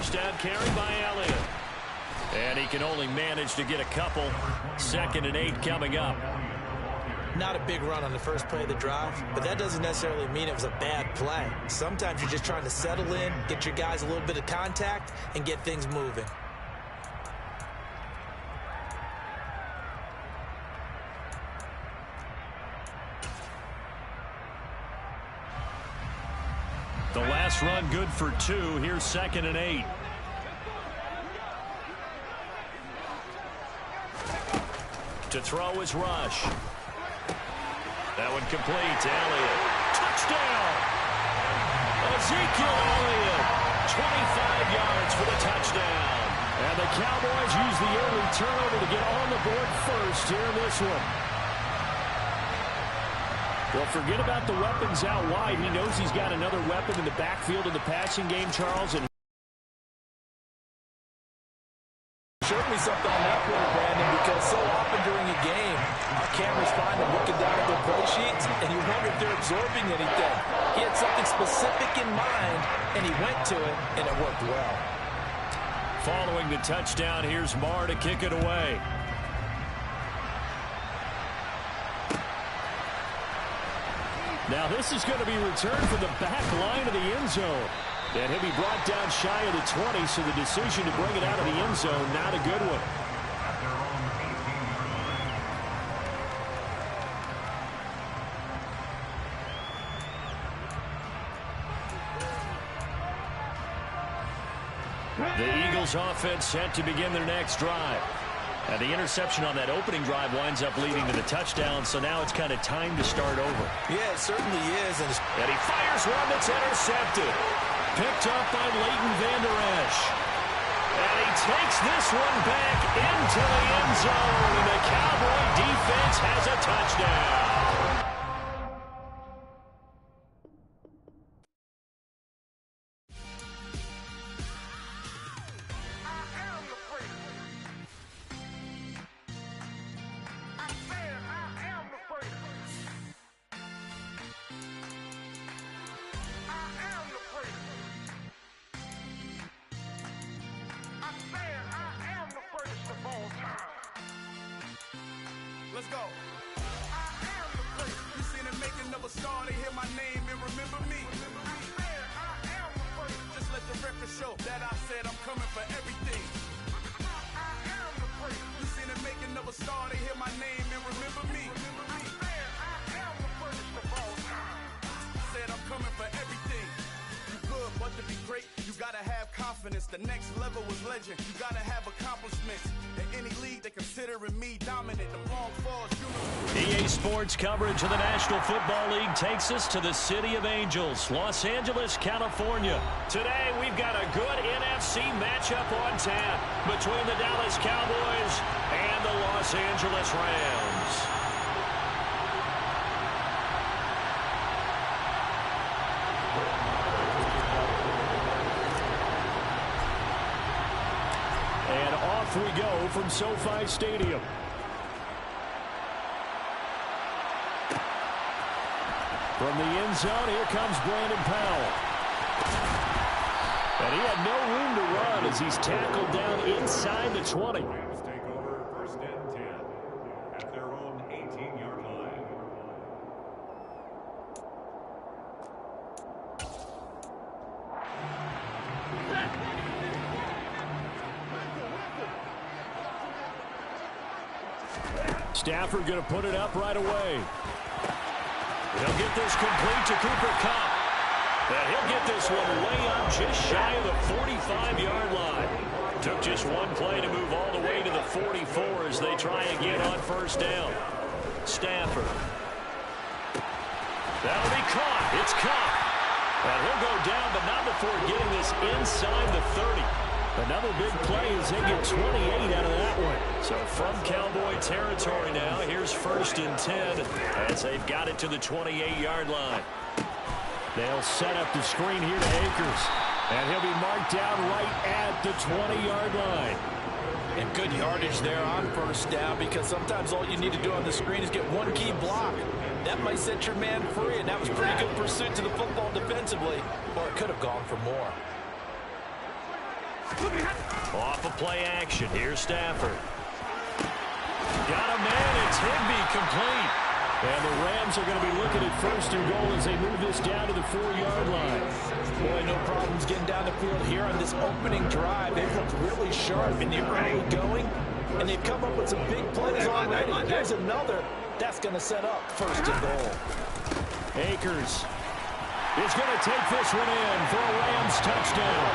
First down carry by Elliott. And he can only manage to get a couple. 2nd and 8 coming up. Not a big run on the first play of the drive, but that doesn't necessarily mean it was a bad play. Sometimes you're just trying to settle in, get your guys a little bit of contact, and get things moving. The last run good for 2. Here's 2nd and 8. To throw is Rush. That one complete to Elliott. Touchdown! Ezekiel Elliott, 25 yards for the touchdown. And the Cowboys use the early turnover to get on the board first here in this one. Well, forget about the weapons out wide. He knows he's got another weapon in the backfield in the passing game, Charles. And showed me something on that play, Brandon, because so often during a game, our cameras find them looking down at their play sheets, and you wonder if they're absorbing anything. He had something specific in mind, and he went to it, and it worked well. Following the touchdown, here's Marr to kick it away. Now this is going to be returned from the back line of the end zone. And he'll be brought down shy of the 20, so the decision to bring it out of the end zone, not a good one. The Eagles offense set to begin their next drive. And the interception on that opening drive winds up leading to the touchdown, so now it's kind of time to start over. Yeah, it certainly is. And he fires one that's intercepted. Picked up by Leighton Vander Esch. And he takes this one back into the end zone. And the Cowboy defense has a touchdown. Let's go. I am the great. You seen the making of a star, they hear my name and remember me. I am the first. Just let the record show that I said I'm coming for everything. I am the great. You seen the making of a star, they hear my name and remember me. I am the first of all time. Said I'm coming for everything. You good, but to be great, you gotta have confidence. The next level was legend. You gotta have accomplishments. In any league, they considering me dominant. The long falls, EA Sports coverage of the National Football League takes us to the City of Angels, Los Angeles, California. Today, we've got a good NFC matchup on tap between the Dallas Cowboys and the Los Angeles Rams. And off we go from SoFi Stadium. From the end zone, here comes Brandon Powell. And he had no room to run as he's tackled down inside the 20. Rams take over 1st and 10 at their own 18-yard line. Stafford going to put it up right away. He'll get this complete to Cooper Kupp. And he'll get this one way up just shy of the 45-yard line. Took just one play to move all the way to the 44 as they try again on 1st down. Stafford. That'll be caught. It's Kupp. And he'll go down, but not before getting this inside the 30. Another big play as they get 28 out of that one. So from Cowboy territory now, here's 1st and 10 as they've got it to the 28-yard line. They'll set up the screen here to Akers. And he'll be marked down right at the 20-yard line. And good yardage there on 1st down, because sometimes all you need to do on the screen is get one key block. That might set your man free, and that was pretty good pursuit to the football defensively, or it could have gone for more. Off of play action. Here's Stafford. Got a man. It's Higbee complete. And the Rams are going to be looking at first and goal as they move this down to the 4-yard line. Boy, no problems getting down the field here on this opening drive. They've looked really sharp in the early going, and they've come up with some big plays already. Here's another. That's going to set up first and goal. Akers is going to take this one in for a Rams touchdown.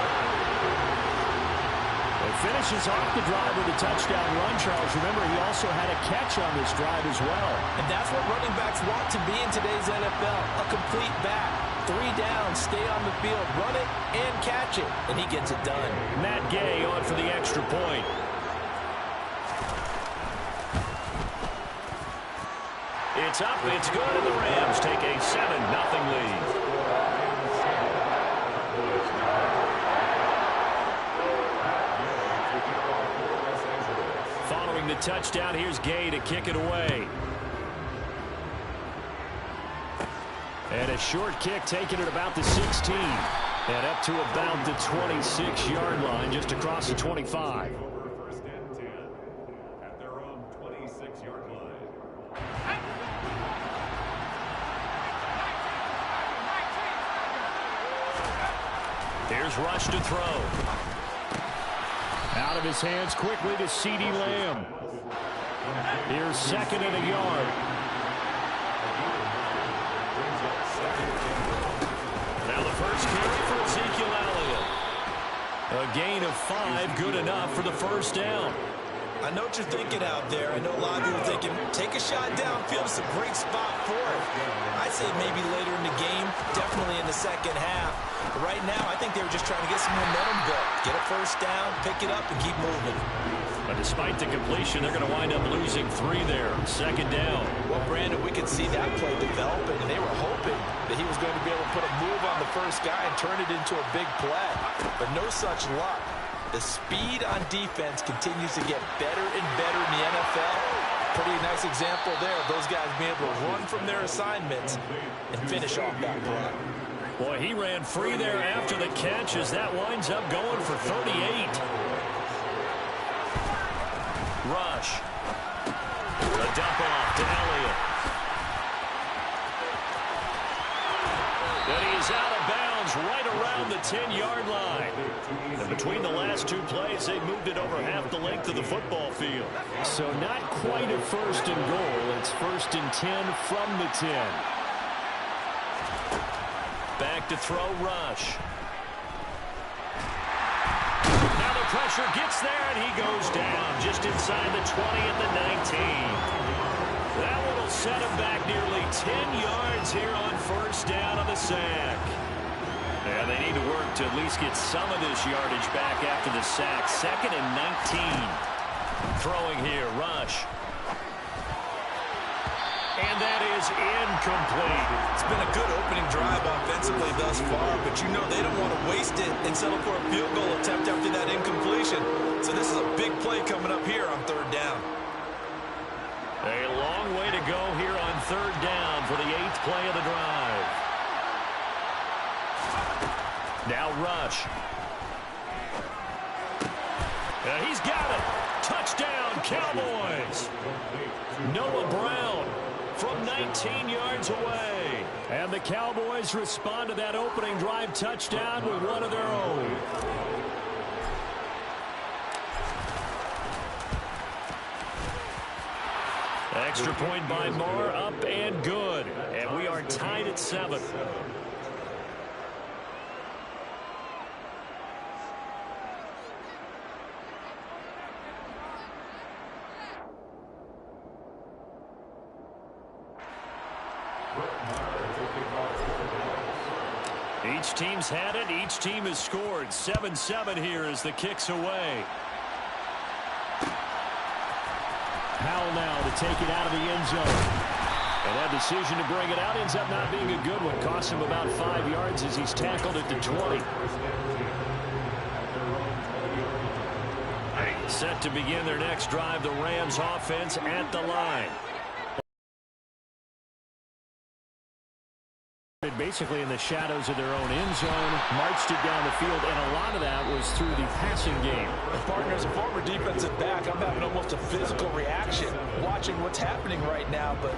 It finishes off the drive with a touchdown run, Charles. Remember, he also had a catch on this drive as well. And that's what running backs want to be in today's NFL, a complete back. 3 downs, stay on the field, run it, and catch it. And he gets it done. Matt Gay on for the extra point. It's up, it's good, and the Rams take a 7-0 lead. Following the touchdown, here's Gay to kick it away. And a short kick taken at about the 16. And up to about the 26-yard line, just across the 25. First and 10 at their own 26-yard line. Here's Rush to throw. Out of his hands quickly to CeeDee Lamb. Here's second and a yard. Now the first carry for Ezekiel Elliott. A gain of 5, good enough for the first down. I know what you're thinking out there. I know a lot of you are thinking, take a shot downfield. It's a great spot for it. I'd say maybe later in the game, definitely in the second half. But right now, I think they were just trying to get some momentum built. Get a first down, pick it up, and keep moving. But despite the completion, they're going to wind up losing 3 there. Second down. Well, Brandon, we could see that play developing, and they were hoping that he was going to be able to put a move on the first guy and turn it into a big play. But no such luck. The speed on defense continues to get better and better in the NFL. Pretty nice example there of those guys being able to run from their assignments and finish off that play. Boy, he ran free there after the catch as that winds up going for 38. Rush. A dump off to Elliott. And he's out of bounds right around the 10-yard line. And between the last 2 plays, they moved it over half the length of the football field. So not quite a first and goal. It's first and 10 from the 10. Back to throw, Rush. Now the pressure gets there, and he goes down just inside the 20 at the 19. That one will set him back nearly 10 yards here on first down on the sack. And they need to work to at least get some of this yardage back after the sack. Second and 19. Throwing here, Rush. And that is incomplete. It's been a good opening drive offensively thus far, but you know they don't want to waste it and settle for a field goal attempt after that incompletion. So this is a big play coming up here on third down. A long way to go here on third down for the 8th play of the drive. Now Rush. He's got it. Touchdown, Cowboys. Noah Brown from 19 yards away. And the Cowboys respond to that opening drive touchdown with one of their own. Extra point by Moore, up and good. And we are tied at 7. Each team's had it. Each team has scored. 7-7 here as the kick's away. Powell now to take it out of the end zone. And that decision to bring it out ends up not being a good one. Costs him about 5 yards as he's tackled at the 20. Set to begin their next drive, the Rams offense at the line. Basically in the shadows of their own end zone, marched it down the field, and a lot of that was through the passing game. Partner, as a former defensive back, I'm having almost a physical reaction watching what's happening right now, but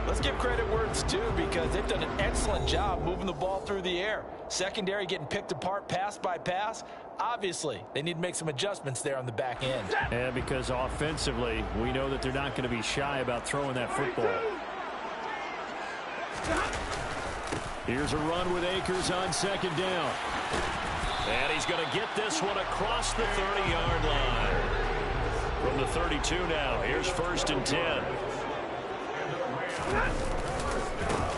let's give credit where it's due because they've done an excellent job moving the ball through the air. Secondary getting picked apart pass by pass. Obviously, they need to make some adjustments there on the back end. And because offensively, we know that they're not going to be shy about throwing that football. Here's a run with Akers on second down. And he's going to get this one across the 30-yard line. From the 32 now, here's 1st and 10.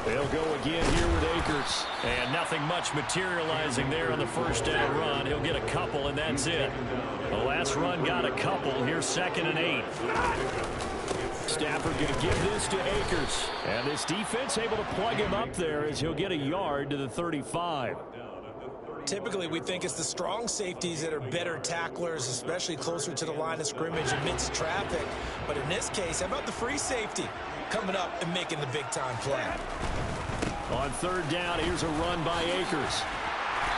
They'll go again here with Akers. And nothing much materializing there on the first down run. He'll get a couple, and that's it. The last run got a couple. Here's 2nd and 8. Stafford going to give this to Akers. And this defense able to plug him up there as he'll get a yard to the 35. Typically, we think it's the strong safeties that are better tacklers, especially closer to the line of scrimmage amidst traffic. But in this case, how about the free safety coming up and making the big-time play? On 3rd down, here's a run by Akers.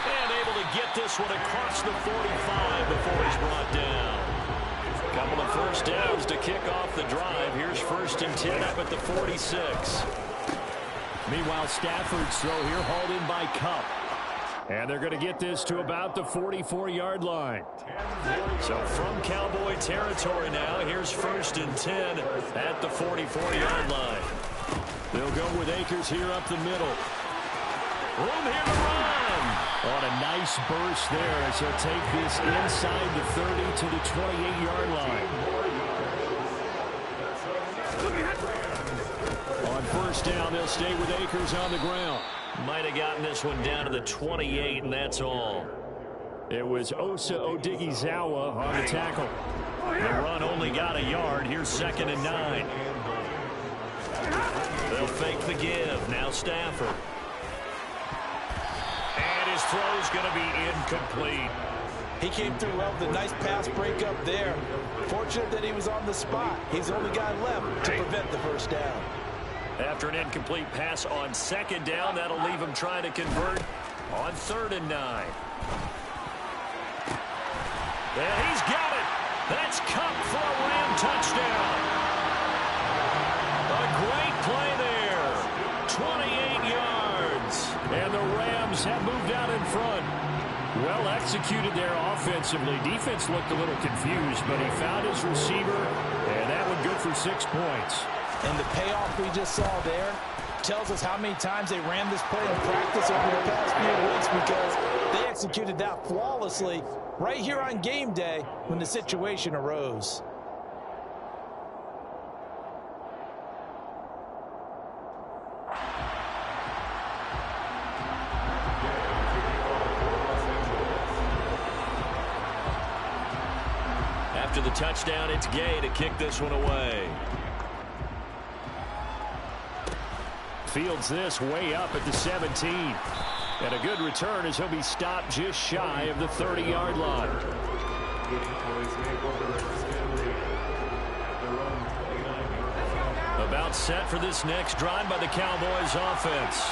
And able to get this one across the 45 before he's brought down. Couple of first downs to kick off the drive. Here's 1st and 10 up at the 46. Meanwhile, Stafford's throw here hauled in by Kupp. And they're going to get this to about the 44-yard line. So from Cowboy territory now, here's 1st and 10 at the 44-yard line. They'll go with Akers here up the middle. Room here to run. On a nice burst there as he'll take this inside the 30 to the 28-yard line. On 1st down, they'll stay with Akers on the ground. Might have gotten this one down to the 28, and that's all. It was Osa Odighizuwa on the tackle. The run only got a yard. Here's 2nd and 9. They'll fake the give. Now Stafford. And his throw's going to be incomplete. He came through well with a nice pass breakup there. Fortunate that he was on the spot. He's the only guy left to prevent the first down. After an incomplete pass on 2nd down, that'll leave him trying to convert on 3rd and 9. And he's got it. That's Kupp for a Ram touchdown. A great play there. 28 yards. And the Rams have moved out in front. Well executed there offensively. Defense looked a little confused, but he found his receiver, and that one good for 6 points. And the payoff we just saw there tells us how many times they ran this play in practice over the past few weeks because they executed that flawlessly right here on game day when the situation arose. After the touchdown, it's Gay to kick this one away. Fields this way up at the 17. And a good return as he'll be stopped just shy of the 30-yard line. About set for this next drive by the Cowboys offense.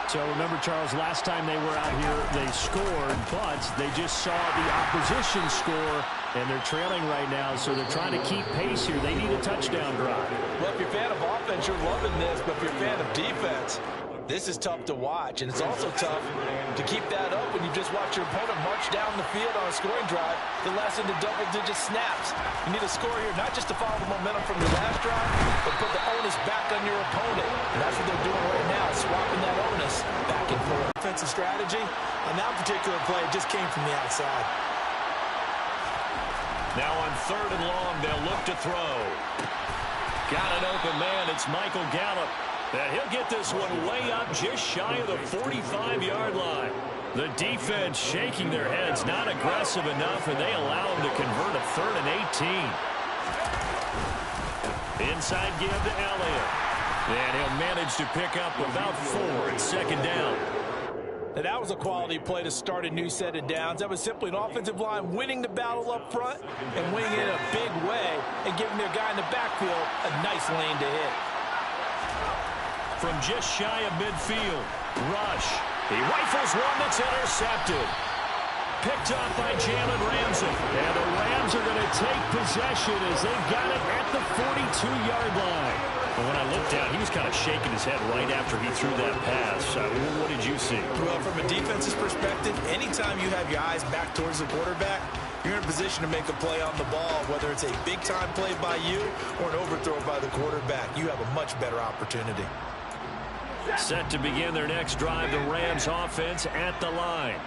So remember, Charles, last time they were out here, they scored, but they just saw the opposition score, and they're trailing right now, so they're trying to keep pace here. They need a touchdown drive. Well, if you're a fan of offense, you're loving this, but if you're a fan of defense, this is tough to watch, and it's also tough to keep that up when you just watch your opponent march down the field on a scoring drive that lasts into double-digit snaps. You need a score here, not just to follow the momentum from your last drive, but put the onus back on your opponent. And that's what they're doing right now, swapping that onus back and forth. Defensive strategy on that particular play just came from the outside. Now on 3rd and long, they'll look to throw. Got an open man. It's Michael Gallup. And he'll get this one way up just shy of the 45-yard line. The defense shaking their heads, not aggressive enough, and they allow him to convert a 3rd and 18. Inside give to Elliott. And he'll manage to pick up about 4 at 2nd down. And that was a quality play to start a new set of downs. That was simply an offensive line winning the battle up front and winning it in a big way and giving their guy in the backfield a nice lane to hit. From just shy of midfield, Rush. He rifles one that's intercepted. Picked off by Jalen Ramsey. And the Rams are going to take possession as they've got it at the 42-yard line. And when I looked down, he was kind of shaking his head right after he threw that pass. What did you see? Well, from a defense's perspective, anytime you have your eyes back towards the quarterback, you're in a position to make a play on the ball, whether it's a big-time play by you or an overthrow by the quarterback. You have a much better opportunity. Set to begin their next drive, the Rams offense at the line.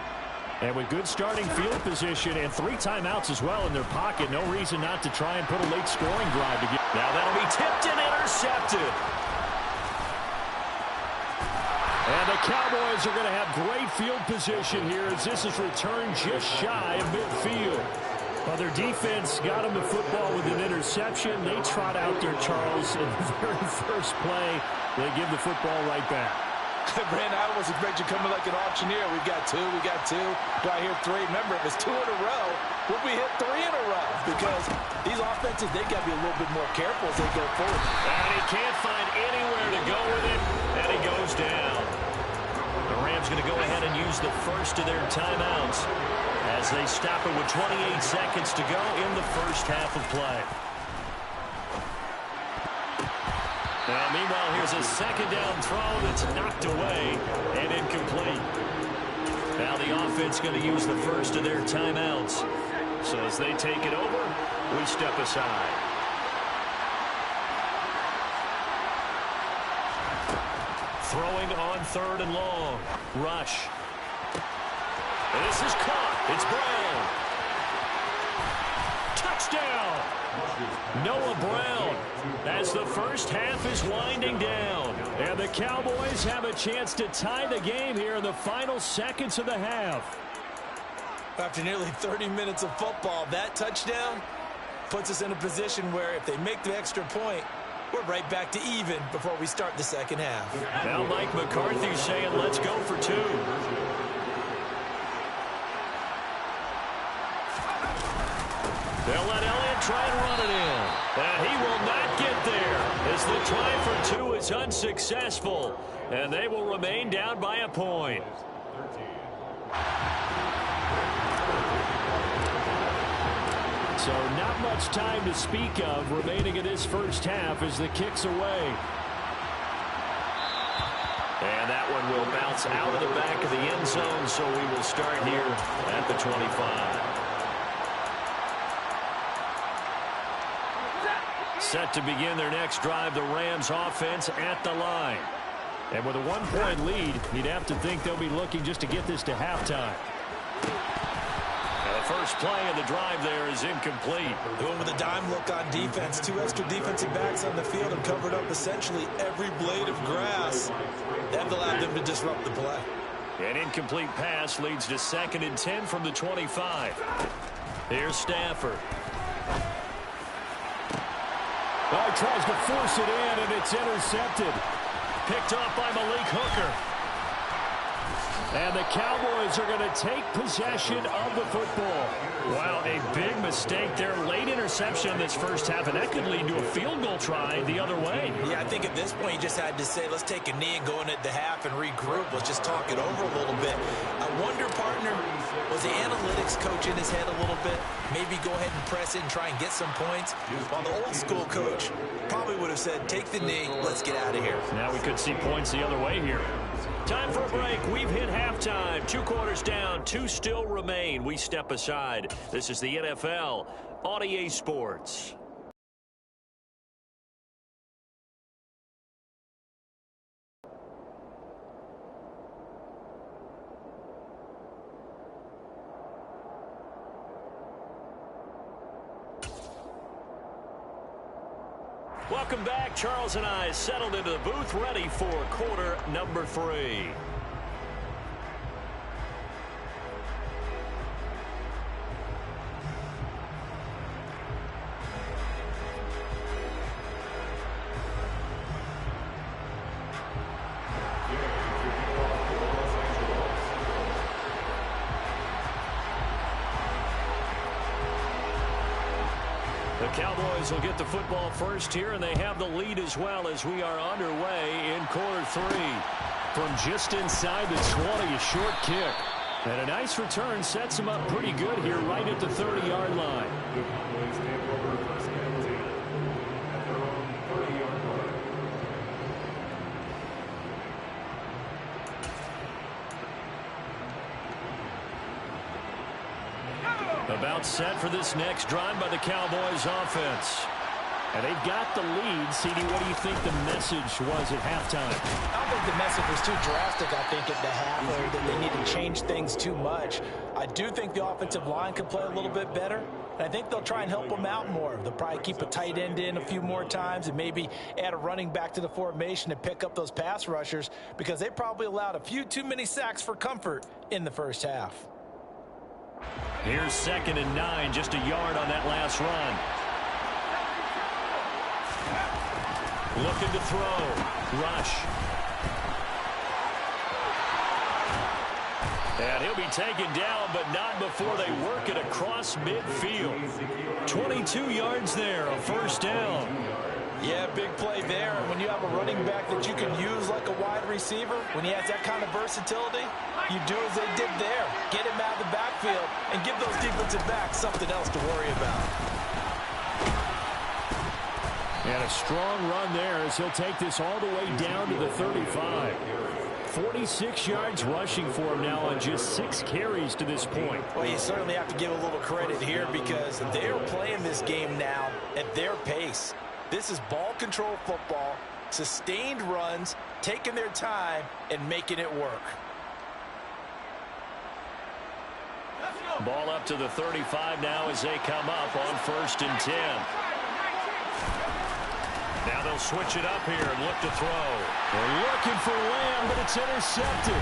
And with good starting field position and 3 timeouts as well in their pocket, no reason not to try and put a late scoring drive to get. Now that'll be tipped and intercepted. And the Cowboys are going to have great field position here as this is returned just shy of midfield. Well, their defense got them the football with an interception. They trot out there, Charles, in the very first play. They give the football right back. Brandon, I almost expect you coming like an auctioneer. We got 2, we got 2. Do I hear 3? Remember, if it's 2 in a row, would we hit 3 in a row? Because these offenses, they got to be a little bit more careful as they go forward. And he can't find anywhere to go with it, and he goes down. The Rams going to go ahead and use the first of their timeouts as they stop it with 28 seconds to go in the first half of play. Now, meanwhile, here's a second down throw that's knocked away and incomplete. Now the offense going to use the first of their timeouts. So as they take it over, we step aside. Throwing on 3rd and long. Rush. This is caught. It's Brown. Touchdown. Noah Brown as the first half is winding down. And the Cowboys have a chance to tie the game here in the final seconds of the half. After nearly 30 minutes of football, that touchdown puts us in a position where if they make the extra point, we're right back to even before we start the second half. Now Mike McCarthy saying, let's go for 2. They'll let Elliott try and run it in. And he will not get there as the try for 2 is unsuccessful. And they will remain down by a point. So not much time to speak of remaining in this first half as the kick's away. And that one will bounce out of the back of the end zone, so we will start here at the 25. Set to begin their next drive, the Rams offense at the line. And with a 1-point lead, you'd have to think they'll be looking just to get this to halftime. The first play of the drive there is incomplete. Going with a dime look on defense. 2 extra defensive backs on the field and covered up essentially every blade of grass. That allowed them to disrupt the play. An incomplete pass leads to 2nd and 10 from the 25. Here's Stafford. Well, he tries to force it in, and it's intercepted. Picked off by Malik Hooker. And the Cowboys are going to take possession of the football. Wow, a big mistake there. Late interception in this first half, and that could lead to a field goal try the other way. Yeah, I think at this point you just had to say, let's take a knee and go into the half and regroup. Let's just talk it over a little bit. I wonder, partner, was the analytics coach in his head a little bit? Maybe go ahead and press it and try and get some points? While the old school coach probably would have said, take the knee, let's get out of here. Now we could see points the other way here. Time for a break. We've hit halftime. 2 quarters down. 2 still remain. We step aside. This is the NFL on EA Sports. Welcome back. Charles and I settled into the booth, ready for quarter number 3. The Cowboys will get the football first here, and they have the lead as well as we are underway in quarter 3. From just inside the 20, a short kick. And a nice return sets him up pretty good here right at the 30-yard line. About set for this next drive by the Cowboys offense. And they've got the lead. CD, what do you think the message was at halftime? I don't think the message was too drastic, I think, at the half, or that they need to change things too much. I do think the offensive line could play a little bit better, and I think they'll try and help them out more. They'll probably keep a tight end in a few more times and maybe add a running back to the formation to pick up those pass rushers, because they probably allowed a few too many sacks for comfort in the first half. Here's 2nd and 9, just a yard on that last run. Looking to throw. Rush. And he'll be taken down, but not before they work it across midfield. 22 yards there, a first down. Yeah, big play there. And when you have a running back that you can use like a wide receiver, when he has that kind of versatility, you do as they did there. Get him out of the backfield and give those defensive backs something else to worry about. And a strong run there as he'll take this all the way down to the 35. 46 yards rushing for him now on just 6 carries to this point. Well, you certainly have to give a little credit here because they're playing this game now at their pace. This is ball control football, sustained runs, taking their time, and making it work. Ball up to the 35 now as they come up on 1st and 10. Now they'll switch it up here and look to throw. They're looking for Lamb, but it's intercepted.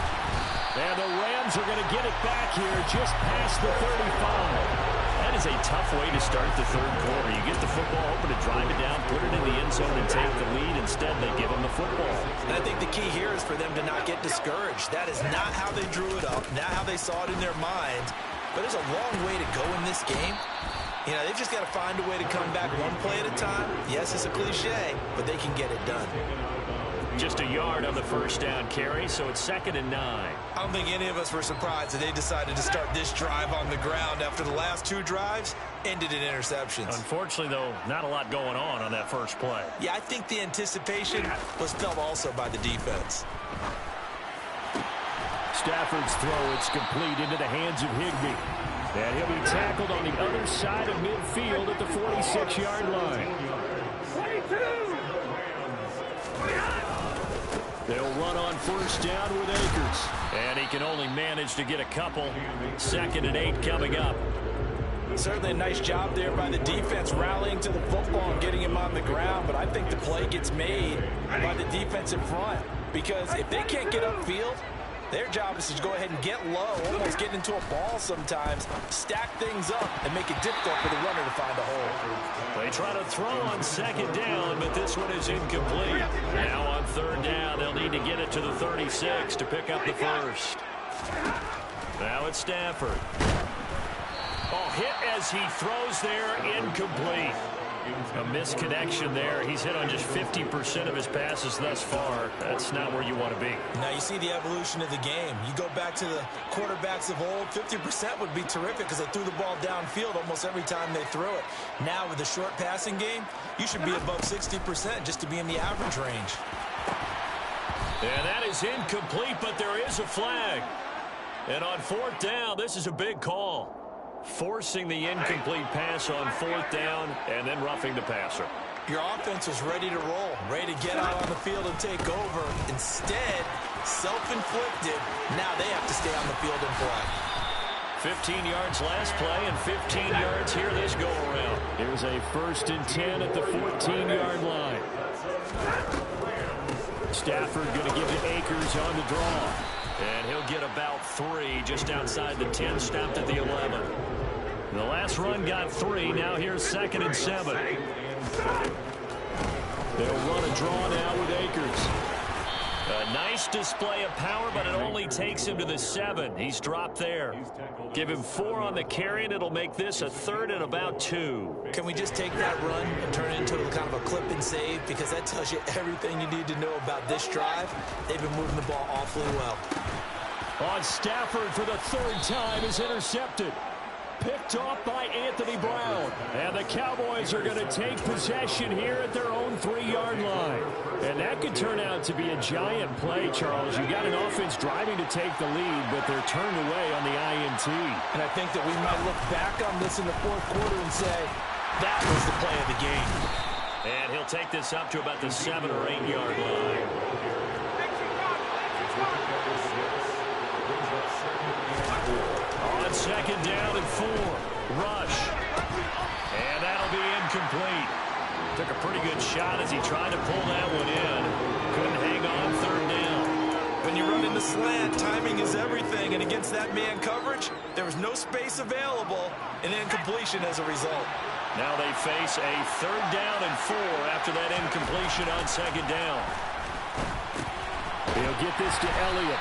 And the Rams are going to get it back here just past the 35. That is a tough way to start the 3rd quarter. You get the football, hoping to drive it down, put it in the end zone, and take the lead. Instead, they give them the football. And I think the key here is for them to not get discouraged. That is not how they drew it up, not how they saw it in their minds. But there's a long way to go in this game. You know, they've just got to find a way to come back one play at a time. Yes, it's a cliche, but they can get it done. Just a yard on the first down carry, so it's 2nd and 9. I don't think any of us were surprised that they decided to start this drive on the ground after the last 2 drives ended in interceptions. Unfortunately, though, not a lot going on that first play. Yeah, I think the anticipation was felt also by the defense. Stafford's throw, it's complete into the hands of Higbee. And he'll be tackled on the other side of midfield at the 46-yard line. 22! They'll run on first down with Akers. And he can only manage to get a couple. 2nd and 8 coming up. Certainly a nice job there by the defense rallying to the football and getting him on the ground. But I think the play gets made by the defense in front. Because if they can't get upfield, their job is to go ahead and get low, almost get into a ball sometimes, stack things up, and make it difficult for the runner to find a hole. They try to throw on 2nd down, but this one is incomplete. Now on 3rd down, they'll need to get it to the 36 to pick up the first. Now it's Stafford. Oh, hit as he throws there, incomplete. A misconnection there. He's hit on just 50% of his passes thus far. That's not where you want to be. Now you see the evolution of the game. You go back to the quarterbacks of old, 50% would be terrific because they threw the ball downfield almost every time they threw it. Now with the short passing game, you should be above 60% just to be in the average range. And that is incomplete, but there is a flag. And on 4th down, this is a big call. Forcing the incomplete pass on 4th down and then roughing the passer. Your offense was ready to roll, ready to get out on the field and take over. Instead, self-inflicted, now they have to stay on the field and play. 15 yards last play and 15 yards here this go-around. Here's a 1st and 10 at the 14-yard line. Stafford going to give it Akers on the draw. And he'll get about 3 just outside the 10, stopped at the 11. The last run got 3. Now here's 2nd and 7. They'll run a draw now with Akers. A nice display of power, but it only takes him to the 7. He's dropped there. Give him 4 on the carry, and it'll make this a 3rd and about 2. Can we just take that run and turn it into kind of a clip and save? Because that tells you everything you need to know about this drive. They've been moving the ball awfully well. On Stafford for the 3rd time is intercepted. Picked off by Anthony Brown. And the Cowboys are going to take possession here at their own 3-yard line. And that could turn out to be a giant play, Charles. You got an offense driving to take the lead, but they're turned away on the INT. And I think that we might look back on this in the 4th quarter and say, that was the play of the game. And he'll take this up to about the 7 or 8-yard line. On 2nd down and 4. Rush. And that'll be incomplete. Took a pretty good shot as he tried to pull that one in. Couldn't hang on 3rd down. When you run in the slant, timing is everything. And against that man coverage, there was no space available, and incompletion as a result. Now they face a 3rd down and 4 after that incompletion on 2nd down. He'll get this to Elliott.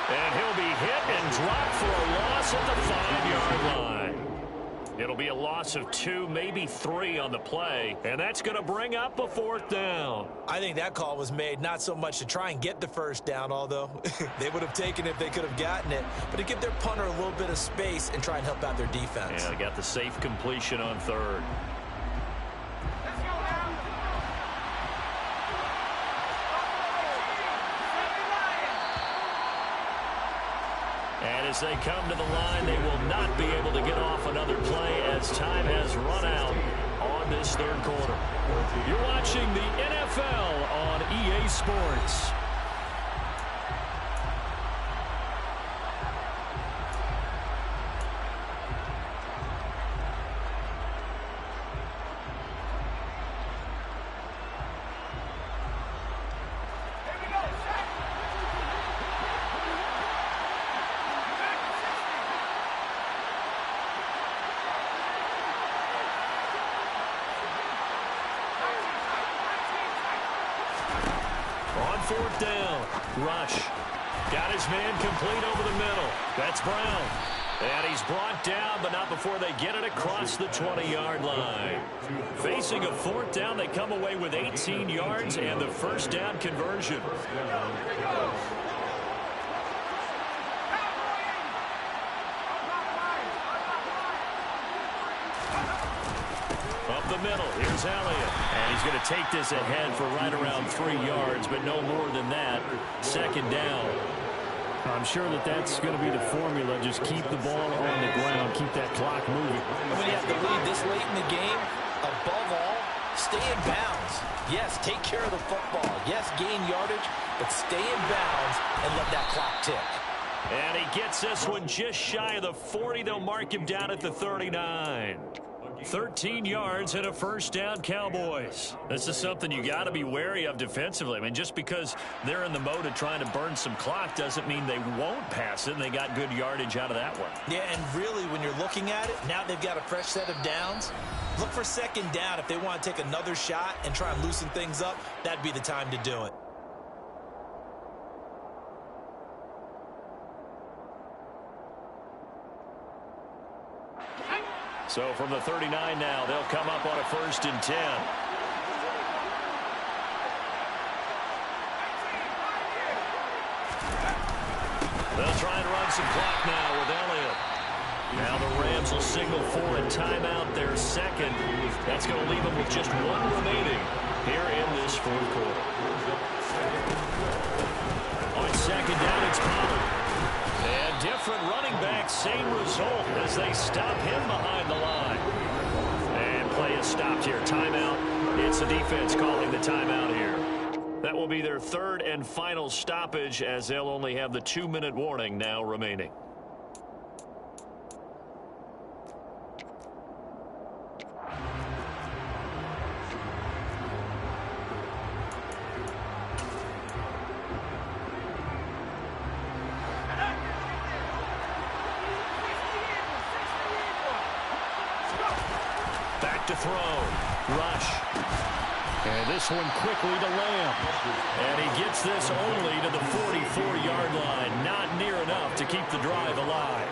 And he'll be hit and dropped for a loss at the 5-yard line. It'll be a loss of 2, maybe 3 on the play, and that's going to bring up a 4th down. I think that call was made not so much to try and get the 1st down, although they would have taken it if they could have gotten it, but to give their punter a little bit of space and try and help out their defense. Yeah, they got the safe completion on 3rd. And as they come to the line, they will not be able to get off another play as time has run out on this 3rd quarter. You're watching the NFL on EA Sports. On 4th down, Rush. Got his man complete over the middle. That's Brown. And he's brought down, but not before they get it across the 20-yard line. Facing a 4th down, they come away with 18 yards and the 1st down conversion. Up the middle, here's Elliott. And he's going to take this ahead for right around 3 yards, but no more than that. 2nd down. I'm sure that that's going to be the formula. Just keep the ball on the ground, keep that clock moving. And when you have the lead this late in the game, above all, stay in bounds. Yes, take care of the football. Yes, gain yardage, but stay in bounds and let that clock tick. And he gets this one just shy of the 40. They'll mark him down at the 39. 13 yards and a 1st down, Cowboys. This is something you got to be wary of defensively. I mean, just because they're in the mode of trying to burn some clock doesn't mean they won't pass it, and they got good yardage out of that one. Yeah, and really, when you're looking at it, now they've got a fresh set of downs. Look for 2nd down. If they want to take another shot and try and loosen things up, that'd be the time to do it. So from the 39 now, they'll come up on a 1st and 10. They'll try and run some clock now with Elliott. Now the Rams will signal for a timeout, their 2nd. That's going to leave them with just 1 remaining here in this 4th quarter. On 2nd down, it's Pollard. And different running backs, same result as they stop him behind the line. And play is stopped here. Timeout. It's the defense calling the timeout here. That will be their 3rd and final stoppage as they'll only have the 2-minute warning now remaining. To throw. Rush. And this one quickly to Lamb. And he gets this only to the 44-yard line. Not near enough to keep the drive alive.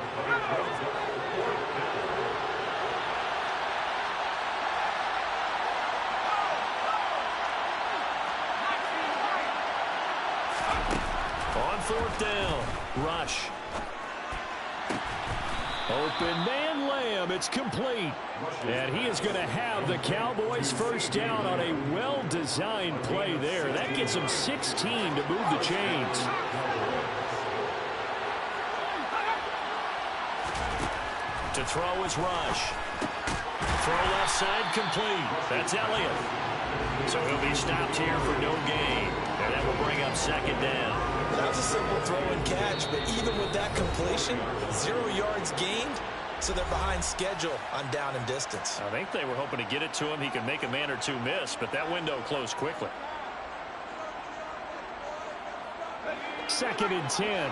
On fourth down, rush. Open man Lamb, it's complete. And he is going to have the Cowboys first down on a well-designed play there. That gets them 16 to move the chains. To throw is Rush. Throw left side complete. That's Elliott. So he'll be stopped here for no gain. And that will bring up second down. That was a simple throw and catch, but even with that completion, 0 yards gained, so they're behind schedule on down and distance. I think they were hoping to get it to him. He could make a man or two miss, but that window closed quickly. 2nd and 10.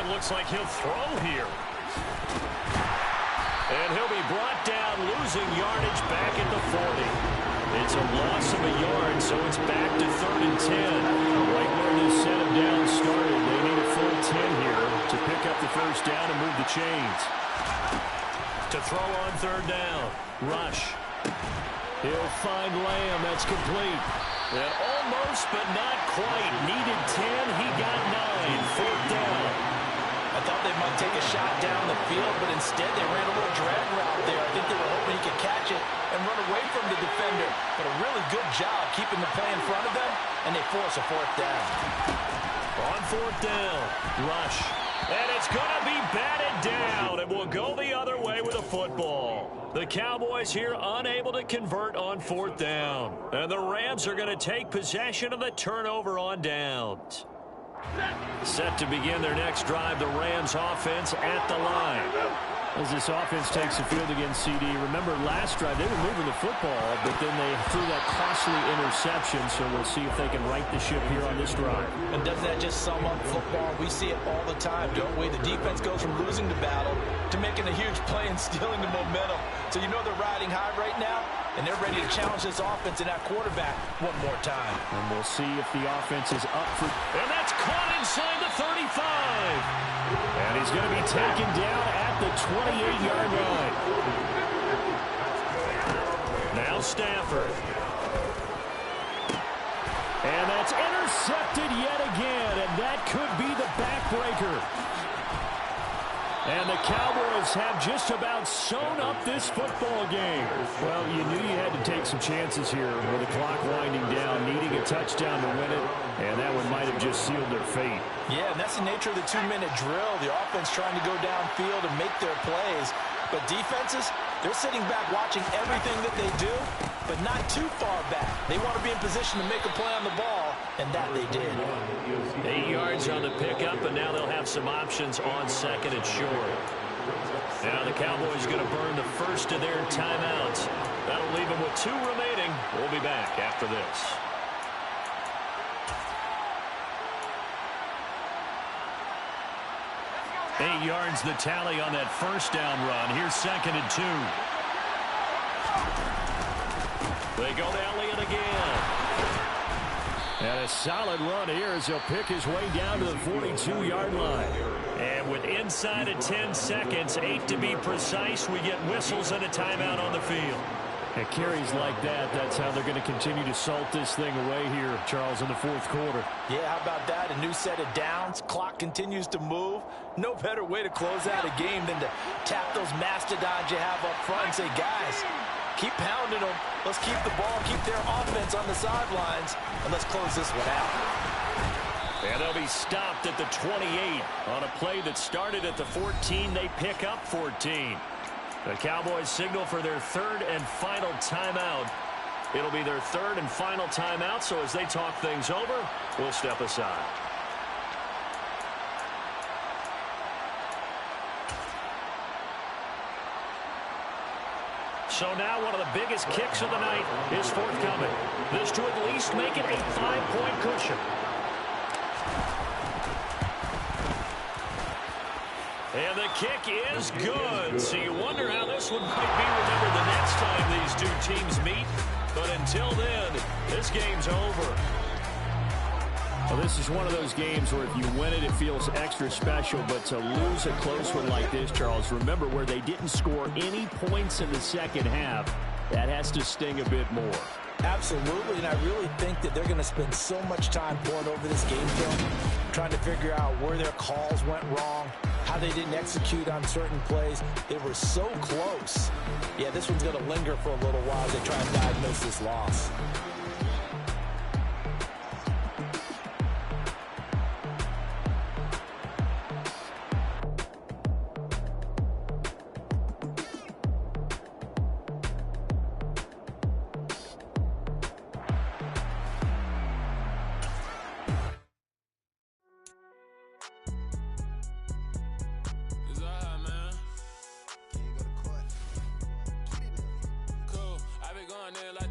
Looks like he'll throw here. And he'll be brought down, losing yardage back at the 40. It's a loss of a yard, so it's back to 3rd and 10. Right where this set of downs started, they need a full 10 here to pick up the first down and move the chains. To throw on 3rd down, Rush. He'll find Lamb, that's complete. And almost, but not quite. Needed 10, he got 9. 4th down. I thought they might take a shot down the field, but instead they ran a little drag route there. I think they were hoping he could catch it and run away from the defender. But a really good job keeping the play in front of them, and they force a 4th down. On 4th down, Rush. And it's going to be batted down, and will go the other way with a football. The Cowboys here unable to convert on 4th down. And the Rams are going to take possession of the turnover on downs. Set to begin their next drive, the Rams offense at the line. As this offense takes the field against CD, remember last drive they were moving the football, but then they threw that costly interception, so we'll see if they can right the ship here on this drive. And doesn't that just sum up football? We see it all the time, don't we? The defense goes from losing the battle to making a huge play and stealing the momentum. So you know they're riding high right now, and they're ready to challenge this offense and that quarterback one more time. And we'll see if the offense is up for... And that's caught inside the 35. And he's going to be taken down at the 28-yard line. Now Stafford. And that's intercepted yet again, and that could be the backbreaker. And the Cowboys have just about sewn up this football game. Well, you knew you had to take some chances here with the clock winding down, needing a touchdown to win it, and that one might have just sealed their fate. Yeah, and that's the nature of the 2-minute drill. The offense trying to go downfield and make their plays. But defenses, they're sitting back watching everything that they do, but not too far back. They want to be in position to make a play on the ball, and that they did. 8 yards on the pickup, and now they'll have some options on 2nd and short. Now the Cowboys going to burn the first of their timeouts. That'll leave them with 2 remaining. We'll be back after this. Eight yards the tally on that first down run. Here's 2nd and 2. They go to Elliott again. And a solid run here as he'll pick his way down to the 42-yard line. And with inside of 10 seconds, 8 to be precise, we get whistles and a timeout on the field. At carries like that, that's how they're going to continue to salt this thing away here, Charles, in the 4th quarter. Yeah, how about that? A new set of downs. Clock continues to move. No better way to close out a game than to tap those mastodons you have up front and say, guys, keep pounding them. Let's keep the ball, keep their offense on the sidelines, and let's close this one out. And they'll be stopped at the 28 on a play that started at the 14. They pick up 14. The Cowboys signal for their 3rd and final timeout. It'll be their 3rd and final timeout, so as they talk things over, we'll step aside. So now one of the biggest kicks of the night is forthcoming. This to at least make it a 5-point cushion. And the kick is good. So you wonder how this one might be remembered the next time these two teams meet. But until then, this game's over. Well, this is one of those games where if you win it, it feels extra special. But to lose a close one like this, Charles, remember where they didn't score any points in the second half, that has to sting a bit more. Absolutely, and I really think that they're going to spend so much time pouring over this game film, trying to figure out where their calls went wrong, how they didn't execute on certain plays. They were so close. Yeah, this one's going to linger for a little while as they try and diagnose this loss. Like